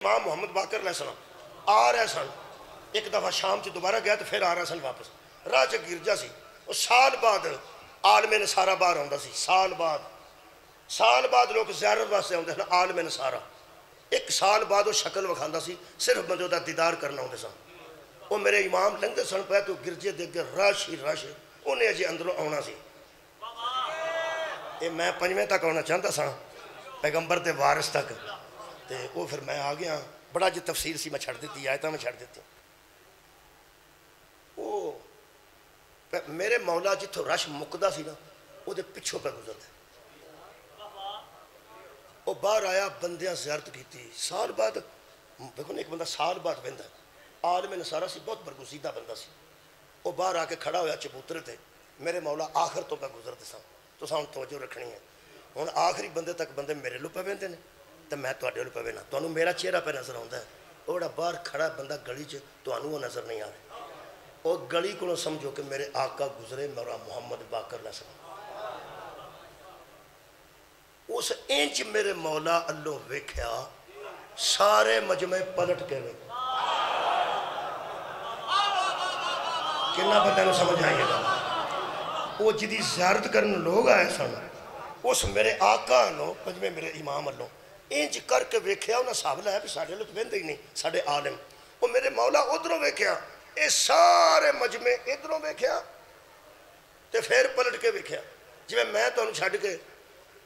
امام محمد باقر علیہ السلام آ رہے سن، ایک دفعہ شام سے دوبارہ گیا تو پھر آ رہے سن واپس، راہ چ گرجا سی، وہ سال بعد عالم نصارہ باہر آتا سی، سال بعد لوگ زیارت واسطے آتے ہیں عالم نصارہ، ایک سال بعد وہ شکل وکھاندہ سی، صرف بندے دا دیدار کرنا ہوتے سن۔ وہ میرے امام لنگتے سن پہ تو گرجے دیکھ کے رش ہی رش، انہیں اجے اندروں آنا سی۔ یہ میں 5ویں تک آنا چاہتا سا، پیغمبر دے وارث تک، تے وہ پھر میں آ گیا، بڑا جی تفسیر سی میں چھڑ دیتی، آیتاں میں چھڑ دیتی۔ وہ میرے مولا جتھوں رش مکدا سی نا، وہ دے پچھوں پہ گزرتے، وہ باہر آیا، بندیاں زیارت کیتی، سال بعد دیکھو نا ایک بندہ سال بعد بندہ عالم نصارہ سی، بہت برگزیدہ بندہ سی، وہ باہر آ کے کھڑا ہویا چبوترے تھے، میرے مولا آخر تو پہ گزرتے سن، تو سان توجہ رکھنی ہے، ہن آخری بندے تک بندے میرے لو پہ ویندے نے تو میں تواڈے لو پہ وینا، تانوں میرا چہرہ پہ نظر آوندا ہے، وہ جڑا باہر کھڑا بندہ گلی چ تانوں وہ نظر نہیں آ رہا، وہ گلی کو سمجھو کہ میرے آقا گزرے میرا محمد باقر علیہ السلام، اس انچ میرے مولا اللہ ویکھیا، سارے مجمع پلٹ کے وے، کنا بندے نوں سمجھ آئیے گا، وہ جدی زیارت کرنے لوگ آئے سن، اس میرے آقا نو مجمع میرے امام اللہ انچ کر کے ویکھیا، انہاں صاحب لیا بھی ساڑھے لوگ ویندے ہی نہیں، ساڑھے عالم، وہ میرے مولا ادھروں ویکھیا، اے سارے مجمع ادھروں ویکھیا، تے پھر پلٹ کے ویکھیا، جی میں تو انہوں چھڑ کے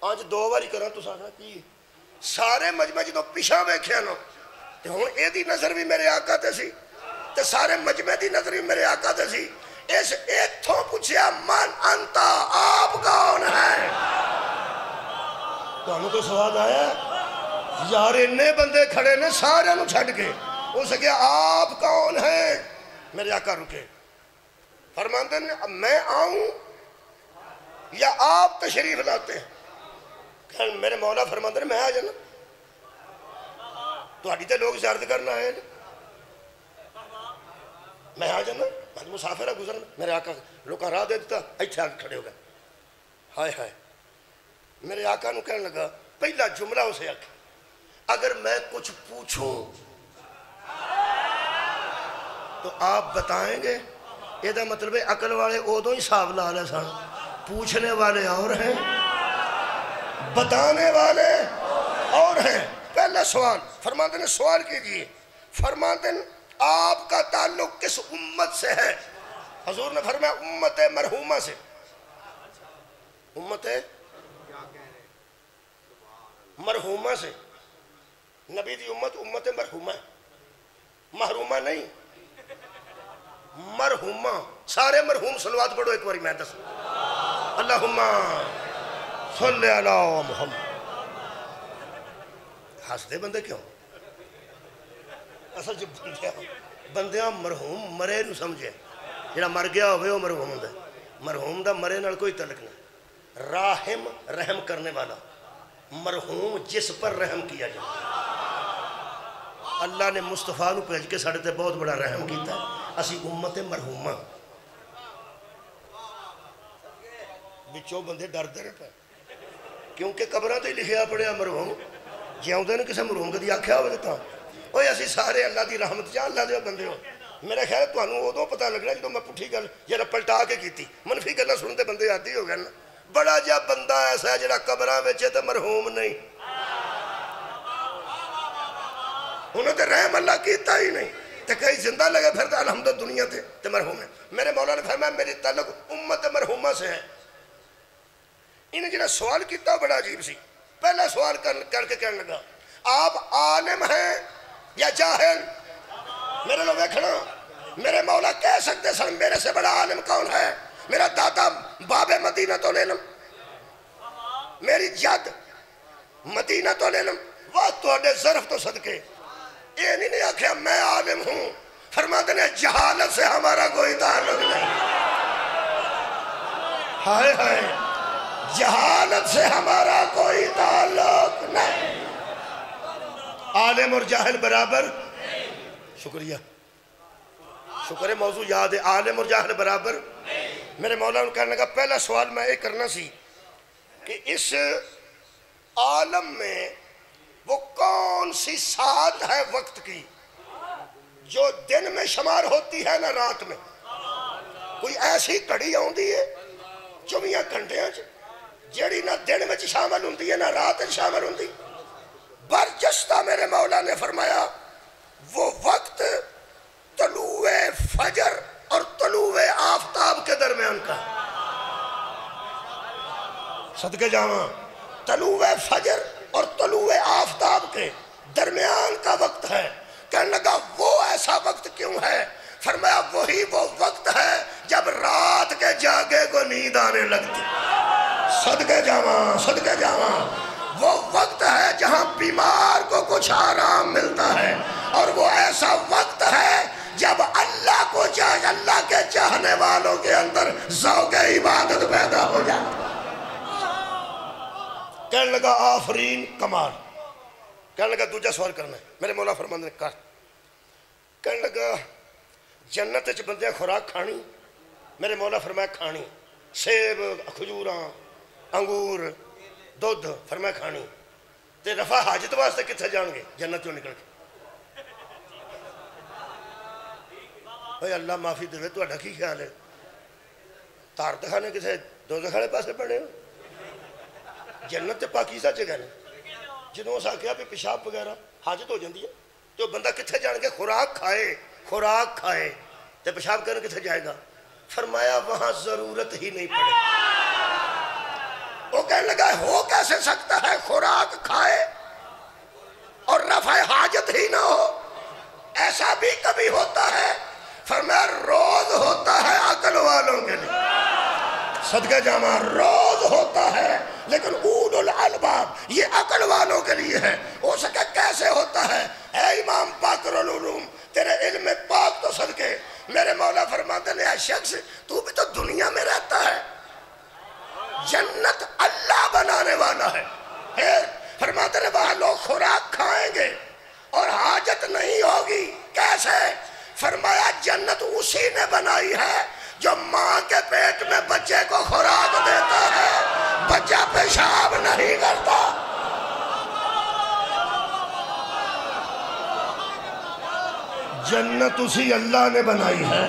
آج 2 باری کرا تو ساڑھا کی سارے مجمع جدوں پیچھا ویکھیا نا، تے ہن اے دی نظر بھی میرے آقا تے سی، تے سارے مجمع دی نظر بھی میرے آقا تے سی، اس ایتھوں پوچھیا من انتا، آپ کون ہے؟ تو ہمیں کو سوال آیا یار انہیں بندے کھڑے نے سارے نو چھڑ کے، اس کیا آپ کون ہیں؟ میرے آقا رکے، فرماندے نے میں آؤں یا آپ تشریف لاتے ہیں؟ میرے مولا فرماندے نے میں آ جانا، تو آڈی تے لوگ زیارت کرنا ہے، میں آ جانا، میں مسافرہ گزرنا، میرے آقا لوکاں راہ دے دیتا، ایتھے آگے کھڑے ہو گئے، ہائے ہائے، میرے آقا نو کہنے لگا، پہلا جملہ اسے آکھا، اگر میں کچھ پوچھوں تو آپ بتائیں گے؟ یہ دا مطلب ہے عقل والے اودوں ہی صاحب لالے سن، پوچھنے والے اور ہیں، بتانے والے اور ہیں۔ پہلا سوال فرماتے ہیں سوال کیجئے، فرماتے ہیں آپ کا تعلق کس امت سے ہے؟ حضور نے فرمایا امت مرحومہ سے، امت مرحومہ سے، نبی دی امت مرحومہ ہے، محرومہ نہیں، مرحومہ، سارے مرحوم صلوات پڑھو ایک باری میں دس، اللہم صلی علی محمد، ہس دے بندے کیوں؟ اصل جو بندیاں مرحوم مرے نو سمجھے، جڑا مر گیا ہوئے وہ مرحوم ہوں دے، مرحوم دا مرے نال کوئی تعلق نہیں، راحم رحم کرنے والا، مرحوم جس پر رحم کیا جائے، اللہ نے مصطفیٰ نو بھیج کے ساڑھے تے بہت بڑا رحم کیتا ہے، اسی امت مرحومہ، بچوں بندے ڈر دے رہے کیونکہ قبرہ تو ہی لکھیا پڑیا مرحوم، جیاؤں دے نے کسے مرحوم کدی آکھیا ہوئے دیتا اوہ اسی سارے اللہ دی رحمت جا اللہ دے بندے ہو، میرا خیال ہے تو انہوں وہ دو پتہ لگ رہا ہے جدو میں پٹھی گل یا پلٹا کے کیتی، منفی گلہ سنتے بندے آتی ہو گئے نا، بڑا جا بندہ ایسا ہے جڑا قبرہ ویچے تو مرحوم نہیں، انہوں تے رحم اللہ کیتا ہی نہیں، تے کئی زندہ لگے پھر تو الحمد دنیا تے مرحوم ہے۔ میرے مولا نے فرمایا میری تعلق امت مرحومہ سے ہے۔ انہیں جنہا سوال کیتا بڑا عجیب سی، پہلا سوال کر کے کہنے لگا آپ عالم ہیں یا جاہل؟ میرے لوگ دیکھنا، میرے مولا کہہ سکتے سن میرے سے بڑا عالم کون ہے؟ میرا دادا باب مدینہ تو العلم، میری جد مدینہ تو العلم، وہ توڑے ظرف تو صدقے، یہ نہیں آکھیا میں عالم ہوں، فرماتے ہیں جہالت سے ہمارا کوئی تعلق نہیں، ہائے ہائے، جہالت سے ہمارا کوئی تعلق نہیں، عالم اور جاہل برابر، شکریہ، شکر موضوع یاد ہے، عالم اور جاہل برابر، میرے مولا نے کہنے لگا پہلا سوال میں یہ کرنا سی کہ اس عالم میں وہ کون سی سات ہے وقت کی جو دن میں شمار ہوتی ہے نہ رات میں؟ کوئی ایسی گھڑی آتی ہے 24 گھنٹے جیڑی نہ دن میں شامل ہوتی ہے نہ رات میں شامل ہوتی؟ برجستہ میرے مولا نے فرمایا وہ وقت طلوع فجر اور طلوع آفتاب کے درمیان کا، صدقے جاواں، طلوع فجر اور طلوع آفتاب کے درمیان کا وقت ہے۔ کہنے لگا وہ ایسا وقت کیوں ہے؟ فرمایا وہی وہ وقت ہے جب رات کے جاگے کو نیند آنے لگتی۔ صدقے جاواں، صدقے جاواں، وہ وقت ہے جہاں بیمار کو کچھ آرام ملتا ہے، اور وہ ایسا وقت ہے جب اللہ کو اللہ کے چاہنے والوں کے اندر ذوق عبادت پیدا ہو جاتا۔ کہنے لگا آفرین کمال، کہنے لگا دوجہ سوال کرنا ہے۔ میرے مولا فرماندے نے کر۔ کہنے لگا جنت وچ بندے خوراک کھانی؟ میرے مولا فرمایا کھانی، سیب، کھجوراں، انگور، دودھ، فرمایا کھانی۔ تے رفع حاجت واسطے کتھے جان گے؟ جنت چوں نکل کے۔ بھئی اللہ معافی دے، تہاڈا کی خیال ہے؟ تارت خانے کسے دوزخ والے پاسے بنے ہو؟ جنت تے پاکیزہ جگہ نے۔ جنہوں اسا کہا بھی پیشاب وغیرہ حاجت ہو جاندی ہے تو بندہ کتھے جان گے؟ خوراک کھائے تے پیشاب کرنے کتھے جائے گا؟ فرمایا وہاں ضرورت ہی نہیں پڑے۔ وہ کہنے لگا ہو کیسے سکتا ہے خوراک کھائے اور رفع حاجت ہی نہ ہو؟ ایسا بھی کبھی ہوتا ہے؟ فرمایا روز ہوتا ہے عقل والوں کے لیے۔ صدقہ جامع، روز ہوتا ہے، لیکن اولو الالباب یہ عقل والوں کے لیے ہے۔ ہو سکے کیسے ہوتا ہے؟ اے امام باقر العلوم، تیرے علم پاک تو صدقے میرے مولا فرماتے ہیں اے شخص تو بھی تو دنیا میں رہتا ہے، جنت اللہ بنانے والا ہے۔ فرماتے ہیں وہاں لوگ خوراک کھائیں گے اور حاجت نہیں ہوگی۔ کیسے؟ فرمایا جنت اسی نے بنائی ہے جو ماں کے پیٹ میں بچے کو خوراک دیتا ہے، بچہ پیشاب نہیں کرتا۔ جنت اسی اللہ نے بنائی ہے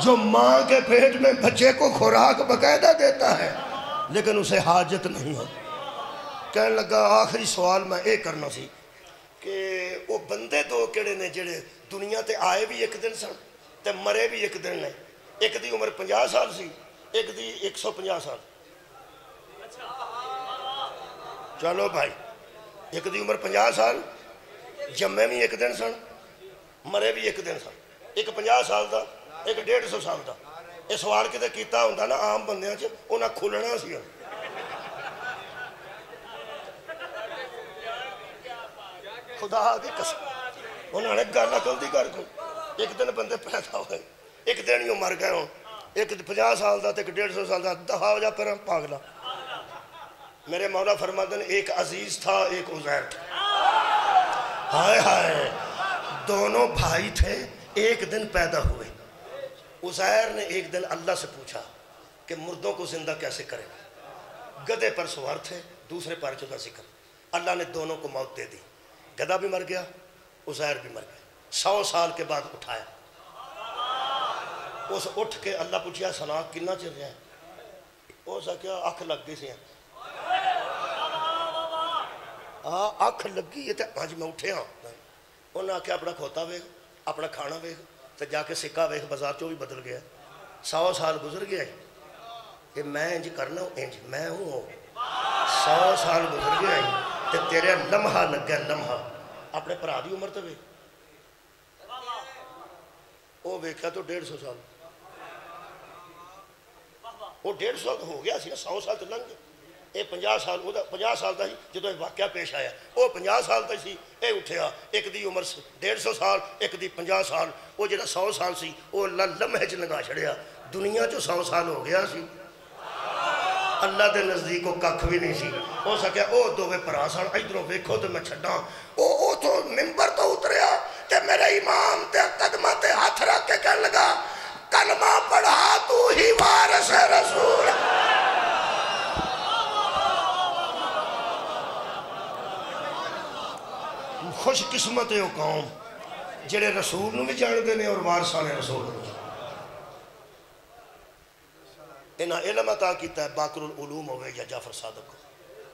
جو ماں کے پیٹ میں بچے کو خوراک باقاعدہ دیتا ہے، لیکن اسے حاجت نہیں ہے۔ کہنے لگا آخری سوال میں ایک کرنا سی کہ وہ بندے دو کیڑے نے جڑے دنیا تے آئے بھی ایک دن سن تے مرے بھی ایک دن نے؟ ایک دی عمر 50 سال سی، ایک دی 150 سال۔ چلو بھائی، ایک دی عمر 50 سال، جمے بھی ایک دن سن، مرے بھی ایک دن سن۔ ایک 50 سال دا، ایک 150 سال دا۔ یہ سوال کتے کیتا ہوندہ نا عام بندیاں چھے انہاں کھلنا سی۔ خدا دی قسم انہوں نے گالا کل دی کر کو ایک دن بندے پیدا ہوئے، ایک دن ہی مر گئے ہوں، ایک 50 سال دا تے ایک 150 سال دا، دفعہ ہو جا پر ہم پاگلا۔ میرے مولا فرماتے ہیں ایک عزیز تھا ایک عزیر تھا۔ ہائے ہائے، دونوں بھائی تھے، ایک دن پیدا ہوئے۔ عزیر نے ایک دن اللہ سے پوچھا کہ مردوں کو زندہ کیسے کریں؟ گدے پر سوار تھے، دوسرے پر جدا ذکر، اللہ نے دونوں کو موت دے دی۔ گدہ بھی مر گیا، عزیر بھی مر گیا۔ 100 سال کے بعد اٹھایا، اس اٹھ کے اللہ پوچھیا سنا کنا چل رہا ہے؟ اس نے کہا اکھ لگ گئی سی ہیں۔ اکھ لگی ہے تو آج میں اٹھے ہاں۔ انہوں نے کہا اپنا کھوتا ویکھ، اپنا کھانا ویکھ، تو جا کے سکہ ویکھ بازار چوں بھی بدل گیا۔ 100 سال گزر گیا ہے کہ میں انج کرنا ہوں، انج میں ہوں۔ 100 سال گزر گیا ہے کہ تیرے لمحہ لگ گیا، لمحہ۔ اپنے پرا دی عمر تو ویکھ، وہ ویکھا تو 150 سال، وہ 150 سال ہو گیا سی، 100 سال تو لنگ گئے۔ یہ 50 سال، 50 سال دا ہی جدو یہ واقعہ پیش آیا، وہ 50 سال دا سی، اے اٹھیا، ایک دی عمر 150 سال، ایک دی 50 سال، وہ جڑا 100 سال سی وہ لمحے چ لگا چھڑیا، دنیا چو 100 سال ہو گیا سی۔ اللہ دے نزدیک کو ککھ بھی نہیں سی۔ ہو سکیا او دوویں پرا سن، ادھروں ویکھو تو میں چھڈاں، او تو ممبر تو اتریا تے میرے امام تے قدمہ تے ہاتھ رکھ کے کہنے لگا کلمہ پڑھا تو ہی وارث رسول۔ قسمت ہے وہ قوم جڑے رسول نو بھی جاندے نے اور وارثان رسول نو انہاں علم عطا کیتا ہے باقر العلوم ہوئے یا جعفر صادق